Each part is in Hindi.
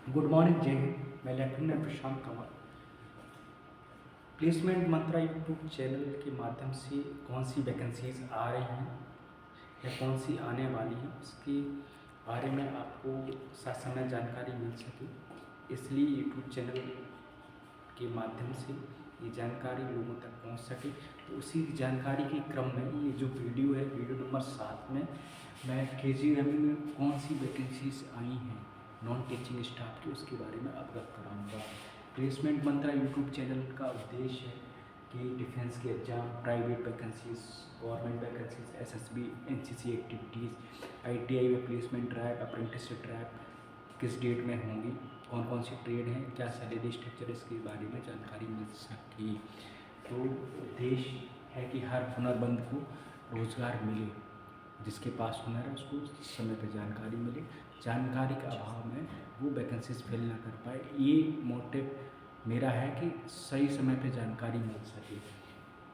गुड मॉर्निंग जय हिंद। मैं लेफ्टिनेंट प्रशांत कंवर। प्लेसमेंट मंत्रा यूट्यूब चैनल के माध्यम से कौन सी वैकेंसीज आ रही हैं या कौन सी आने वाली हैं उसके बारे में आपको ससमय जानकारी मिल सके, इसलिए यूट्यूब चैनल के माध्यम से ये जानकारी लोगों तक पहुंच सके। तो उसी जानकारी के क्रम में ये जो वीडियो है, वीडियो नंबर 7 में मैं KGM में कौन सी वैकेंसीज आई हैं नॉन टीचिंग स्टाफ की उसके बारे में अवगत कराऊंगा। प्लेसमेंट मंत्रा यूट्यूब चैनल का उद्देश्य है कि डिफेंस के exam, private vacancies, government vacancies, SSB, NCC activities, ITI में प्लेसमेंट ड्राइव, अप्रेंटिसशिप ड्राइव किस डेट में होंगी, कौन कौन सी ट्रेड हैं, क्या सैलरी स्ट्रक्चर, इसके बारे में जानकारी मिल सके। तो उद्देश्य है कि हर हुनरमंद को रोज़गार मिले, जिसके पास हुनर है उसको समय पर जानकारी मिले, जानकारी के अभाव में वो वैकेंसीज फिल ना कर पाए। ये मोटिव मेरा है कि सही समय पे जानकारी मिल सके।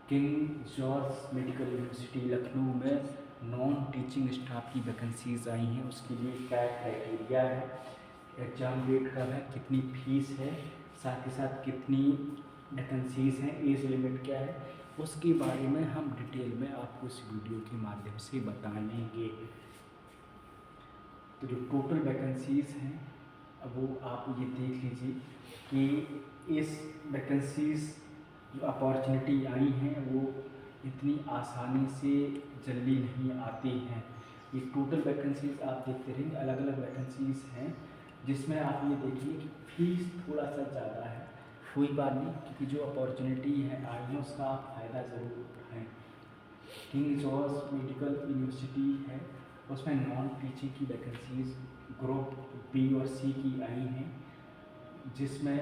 King George medical university Lucknow में नॉन टीचिंग स्टाफ की वैकेंसीज आई हैं, उसके लिए क्या क्राइटेरिया है, एग्ज़ाम डेट कब है, कितनी फीस है, साथ ही साथ कितनी वैकेंसीज हैं, एज लिमिट क्या है, उसके बारे में हम डिटेल में आपको इस वीडियो के माध्यम से बताएंगे। तो जो टोटल वैकेंसीज हैं अब वो आप ये देख लीजिए कि इस वैकेंसीज जो अपॉर्चुनिटी आई हैं वो इतनी आसानी से जल्दी नहीं आती हैं। ये टोटल वैकेंसीज आप देखते रहेंगे, अलग अलग वैकेंसीज हैं जिसमें आप ये देखिए कि फीस थोड़ा सा ज़्यादा है। कोई बात नहीं, क्योंकि जो अपॉर्चुनिटी है आई है उसका आप फ़ायदा ज़रूर उठाएँ। किंग जॉर्ज मेडिकल यूनिवर्सिटी है, उसमें नॉन टीचिंग की वैकेंसीज ग्रुप B और C की आई हैं, जिसमें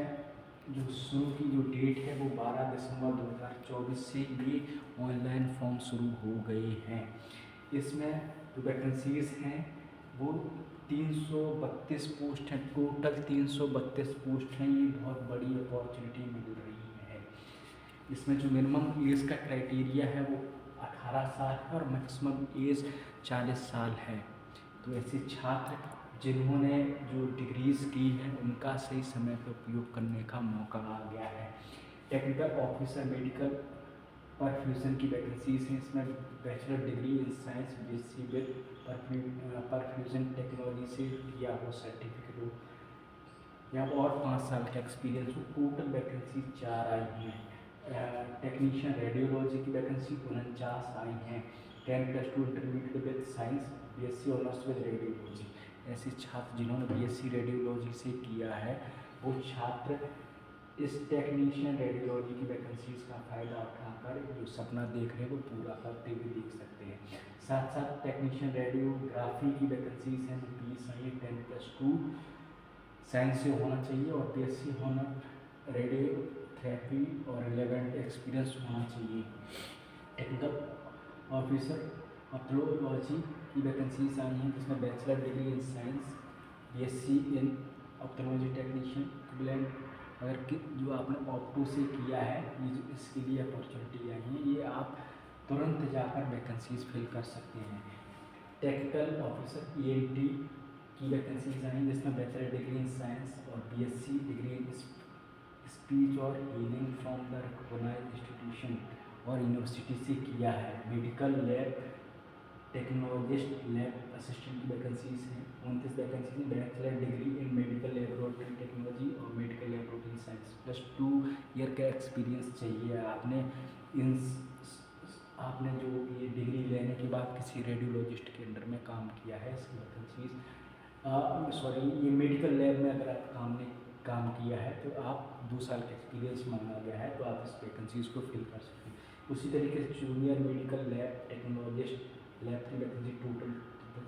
जो शुरू की जो डेट है वो 12 दिसंबर 2024 से ये ऑनलाइन फॉर्म शुरू हो गए हैं। इसमें जो वैकेंसीज हैं वो 332 पोस्ट हैं, टोटल 332 पोस्ट हैं। ये बहुत बड़ी अपॉर्चुनिटी मिल रही है। इसमें जो मिनिमम एज का क्राइटेरिया है वो 18 साल है और मैक्सिमम एज 40 साल है। तो ऐसे छात्र जिन्होंने जो डिग्रीज़ की हैं उनका सही समय पर उपयोग करने का मौका आ गया है। टेक्निकल ऑफिसर मेडिकल परफ्यूजन की वैकेंसीज हैं, इसमें bachelor degree in science BSc with perfusion technology से किया हो सर्टिफिकेट हो या और 5 साल का एक्सपीरियंस हो। टोटल वैकेंसी 4 आई हैं। टेक्नीशियन रेडियोलॉजी की वैकेंसी 49 आई हैं। 10+2 intermediate with science, BSc honours with radiology. ऐसे छात्र जिन्होंने BSc रेडियोलॉजी से किया है वो छात्र इस टेक्नीशियन रेडियोलॉजी की वैकेंसीज का फ़ायदा उठाकर जो सपना देख रहे हैं वो पूरा करते हुए देख सकते हैं। साथ साथ टेक्नीशियन रेडियोग्राफी की वैकेंसीज हैं, 20 आई है। 10+2 साइंस से होना चाहिए और BSc होना, रेडियोथेरेपी और रिलेवेंट एक्सपीरियंस होना चाहिए। टेक्निकल ऑफिसर ऑप्थेल्मोलॉजी की वैकेंसीज आई हैं, जिसमें bachelor degree in science, BSc in ophthalmology technician equivalent अगर कि जो आपने ऑप्टो से किया है, ये जो इसके लिए अपॉर्चुनिटी आई है, ये आप तुरंत जाकर वैकेंसीज फिल कर सकते हैं। टेक्निकल ऑफिसर ENT की वैकेंसीज आई जिसमें बैचलर डिग्री इन साइंस और BSc डिग्री इन स्पीच और hearing from the recognised institution और यूनिवर्सिटी से किया है। Medical lab technologist, lab assistant की वैकेंसीज हैं, 29 वैकेंसीज हैं। Bachelor degree in medical laboratory technology और मेडिकल लेबोरेटरी साइंस +2 ईयर का एक्सपीरियंस चाहिए। आपने जो ये डिग्री लेने के बाद किसी रेडियोलॉजिस्ट के अंडर में काम किया है, इसकी वैकेंसीज सॉरी ये मेडिकल लैब में अगर आप काम किया है तो आप 2 साल का एक्सपीरियंस मांगा गया है, तो आप इस वैकेंसीज को फिल कर सकते हैं। उसी तरीके से junior medical lab technologist lab की वैकेंसी टोटल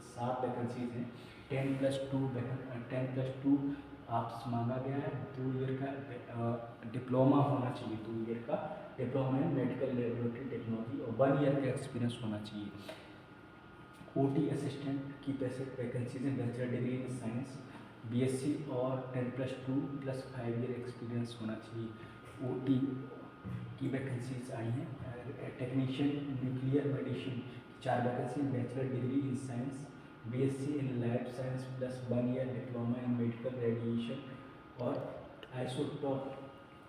7 वैकेंसीज हैं। 10+2 आप मांगा गया है। 2 ईयर का डिप्लोमा होना चाहिए, 2 ईयर का diploma in medical laboratory technology और 1 ईयर का एक्सपीरियंस होना चाहिए। OT असिस्टेंट की वैकेंसीज हैं, bachelor degree in science, BSc और 10+2 + 5 ईयर एक्सपीरियंस होना चाहिए। OT की वैकेंसीज आई हैं। Technician nuclear medicine 4 vacancy, bachelor degree in science, BSc in lab science plus 1 year diploma in medical radiation और आइसोटॉप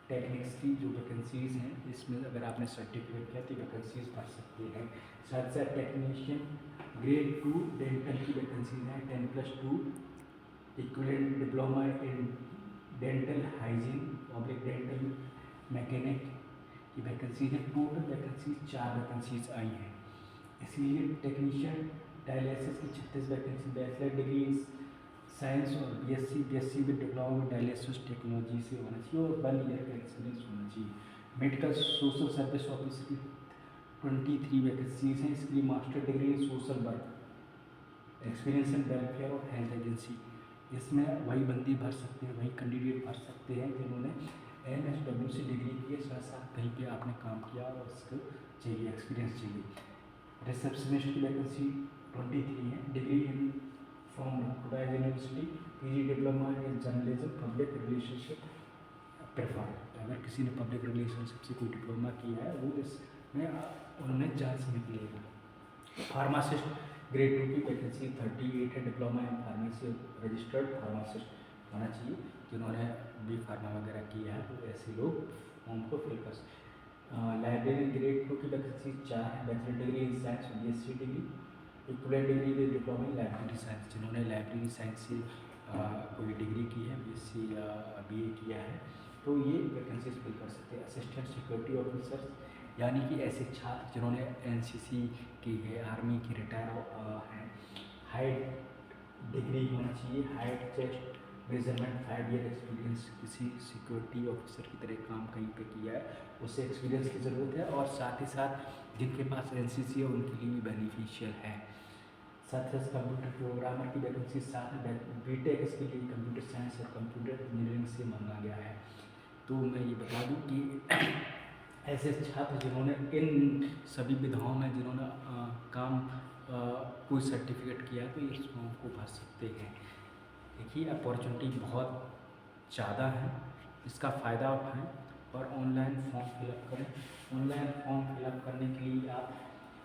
टेक्निक्स की जो वैकेंसीज़ हैं, इसमें अगर आपने सर्टिफिकेट किया तो वैकेंसीज भर सकते हैं। साथ साथ टेक्नीशियन ग्रेड 2 डेंटल की वैकेंसीज हैं, 10+2 equivalent diploma in dental hygiene public dental mechanic की वैकेंसीज है। टोटल वैकेंसीज 4 वैकेंसीज आई हैं। इसलिए टेक्नीशियन डायलिसिस की 36 vacancy, bachelor degree in science और बीएससी विद डिप्लोमा में डायलिसिस टेक्नोलॉजी से होना चाहिए और 1 ईयर का एक्सपीरियंस होना चाहिए। मेडिकल सोशल सर्विस ऑफिसर की 23 वैकेंसीज हैं। इसके लिए master degree in social work, experience in welfare और हेल्थ एजेंसी, इसमें वही बंदी भर सकते हैं, वही कैंडिडेट भर सकते हैं जिन्होंने MSW से डिग्री की है, साथ साथ कहीं पे आपने काम किया और उसको चाहिए एक्सपीरियंस चाहिए। रिसेप्शनिस्ट की वैकेंसी 23 है। डिग्री इन फ्रॉम खुदाई university, PG diploma in journalism public relationship prefer. अगर किसी ने पब्लिक रिलेशनशिप से कोई डिप्लोमा किया है वो इसमें उन्हें चांस मिलेगा। फार्मासिस्ट ग्रेड 2 की वैकेंसी 38 है। Diploma in pharmacy registered pharmacist होना चाहिए, जिन्होंने B फार्मा वगैरह किया है तो ऐसे लोग फॉर्म को फिल कर सकते। लाइब्रेरी ग्रेड 2 की वैकेंसी 4 है। Bachelor degree in science BSc degree, equivalent degree with diploma in library science, जिन्होंने लाइब्रेरी साइंस से कोई डिग्री की है, BSc या BA किया है तो ये वैकेंसीज फिल कर सकते हैं। असिस्टेंट सिक्योरिटी ऑफिसर यानी कि ऐसे छात्र जिन्होंने NCC की है, आर्मी की रिटायर हैं, हाइट डिग्री होना चाहिए, height chest measurement 5 year experience, किसी सिक्योरिटी ऑफिसर की तरह काम कहीं पे किया है उससे एक्सपीरियंस की ज़रूरत है। और साथ ही साथ जिनके पास NCC है उनके लिए भी बेनिफिशियल है। साथ ही कंप्यूटर प्रोग्रामर की वैकेंसी 7 है। BTech इसके लिए कंप्यूटर साइंस और कंप्यूटर इंजीनियरिंग से मांगा गया है। तो मैं ये बता दूँ कि ऐसे छात्र जिन्होंने इन सभी विधाओं में जिन्होंने कोई सर्टिफिकेट किया है तो इस फॉर्म को भर सकते हैं। देखिए अपॉर्चुनिटी बहुत ज़्यादा है, इसका फ़ायदा उठाएं और ऑनलाइन फॉर्म फिलअप करें। ऑनलाइन फॉर्म फिलअप करने के लिए आप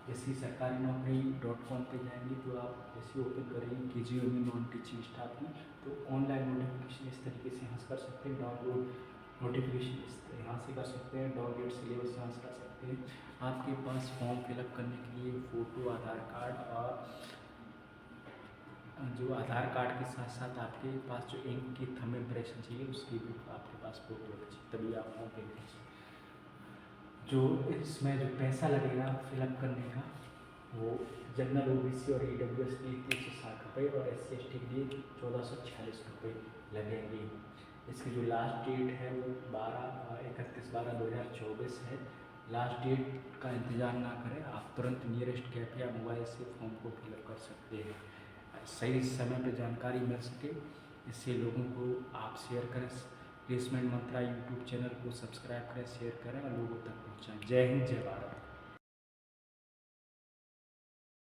जैसे सरकारीनौकरी.com पे जाएंगे तो आप जैसे ओपन करेंगे KGO में नॉन टीचिंग स्टाफ की तो ऑनलाइन नोटिफिकेशन इस तरीके से यहाँ से कर सकते हैं। डाउनलोड नोटिफिकेशन यहाँ से कर सकते हैं, डाउनलोड सिलेबस यहाँ से कर सकते हैं। आपके पास फॉर्म फिलअप करने के लिए फ़ोटो, आधार कार्ड और जो आधार कार्ड के साथ साथ आपके पास जो इंक की थंब इम्प्रेशन चाहिए उसकी भी आपके पास फोटो होनी चाहिए, तभी आप फॉर्म फिल कर सकते। जो इसमें जो पैसा लगेगा फिलअप करने का वो जनरल OBC और EWS के लिए 360 रुपये और SC ST के लिए 1446 रुपये लगेंगे। इसकी जो लास्ट डेट है वो 31/12/2024 है। लास्ट डेट का इंतज़ार ना करें, आप तुरंत नियरेस्ट कैफ या मोबाइल से फॉर्म को फिलअप कर सकते हैं। सही समय पे जानकारी मिल सके इससे लोगों को आप शेयर करें। प्लेसमेंट मंत्रा यूट्यूब चैनल को सब्सक्राइब करें, शेयर करें और लोगों तक पहुँचाएँ। जय हिंद, जय भारत।